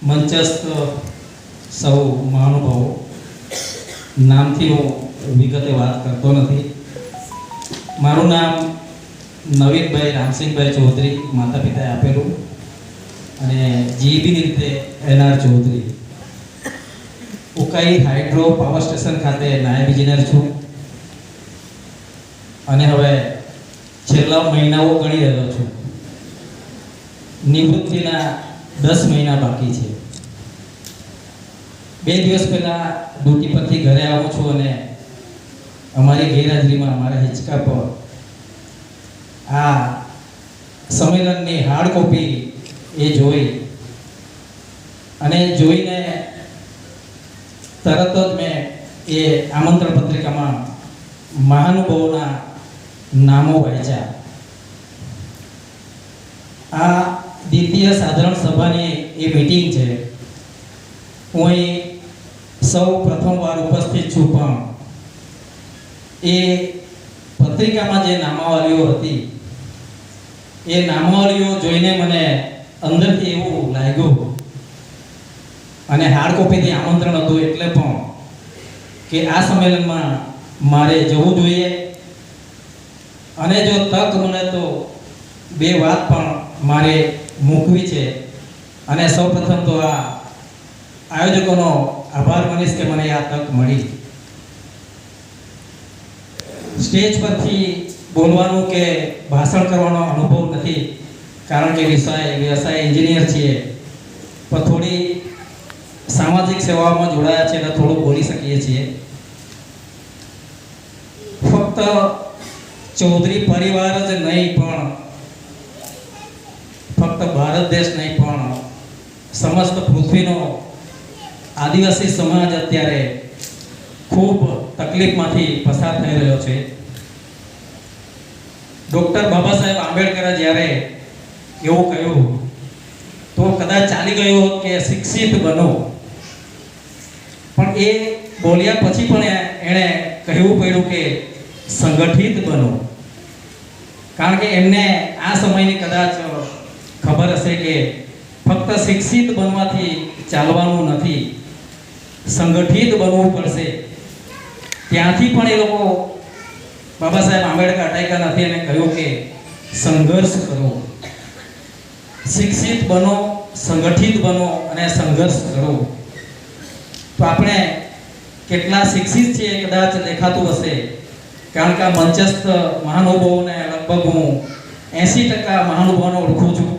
મંચસ્થ સૌ મહાનુભાવો, નામથી હું વિગતે વાત કરતો નથી. મારું નામ નવીનભાઈ રામસિંહભાઈ ચૌધરી, માતા પિતાએ આપેલું, અને જીબીની રીતે NR Chaudhari. Ukai hydro power station ખાતે નાયબ ઇજનેર છું, અને હવે છેલ્લા મહિનાઓ ગણી રહ્યો છું. નિવૃત્તિના 10 મહિના બાકી છે. 2 દિવસ પહેલા ડ્યુટી પરથી ઘરે આવું છું અને અમારી ગેરહાજરીમાં અમારા હિંચકા પર આ સંમેલનની હાર્ડ કોપી એ જોઈને તરત જ મેં એ આમંત્રણ પત્રિકામાં મહાનુભાવોના નામો વાંચ્યા. આ દ્વિતીય સાધારણ સભાની એ મીટિંગ છે. હું અહીં સૌ પ્રથમવાર ઉપસ્થિત છું, પણ એ પત્રિકામાં જે નામાવલીઓ હતી એ નામાવલીઓ જોઈને મને અંદરથી એવું લાગ્યું, અને હાર્ડ કોપીથી આમંત્રણ હતું એટલે પણ, કે આ સંમેલનમાં મારે જવું જોઈએ. અને જો તક મળે તો 2 વાત પણ મારે મૂકવી છે. અને સૌપ્રથમ તો આ આયોજકોનો આભાર માનીશ કે મને આ તક મળી. સ્ટેજ પરથી બોલવાનું કે ભાષણ કરવાનો અનુભવ નથી, કારણ કે વ્યવસાય એન્જિનિયર છીએ, પણ થોડી સામાજિક સેવાઓમાં જોડાયા છે એટલે થોડું બોલી શકીએ છીએ. ફક્ત ચૌધરી પરિવાર જ નહીં, પણ ફક્ત ભારત દેશ નહીં, પણ સમસ્ત પૃથ્વીનો આદિવાસી સમાજ અત્યારે ખૂબ તકલીફમાંથી પસાર થઈ રહ્યો છે. ડૉક્ટર બાબા સાહેબ આંબેડકરે જ્યારે એવું કહ્યું તો કદાચ ચાલી ગયું હોત કે શિક્ષિત બનો, પણ એ બોલ્યા પછી પણ એણે કહેવું પડ્યું કે સંગઠિત બનો. કારણ કે એમને આ સમયની કદાચ ખબર હશે કે ફક્ત શિક્ષિત બનવાથી ચાલવાનું નથી, સંગઠિત બનવું પડશે. ત્યાંથી પણ એ લોકો બાબા સાહેબ આંબેડકર અટક્યા નથી અને કહ્યું કે સંઘર્ષ કરો, શિક્ષિત બનો, સંગઠિત બનો અને સંઘર્ષ કરો. તો આપણે કેટલા શિક્ષિત છીએ કદાચ દેખાતું હશે, કારણ કે આ મંચસ્થ મહાનુભાવોને લગભગ હું 80% મહાનુભાવોને ઓળખું છું.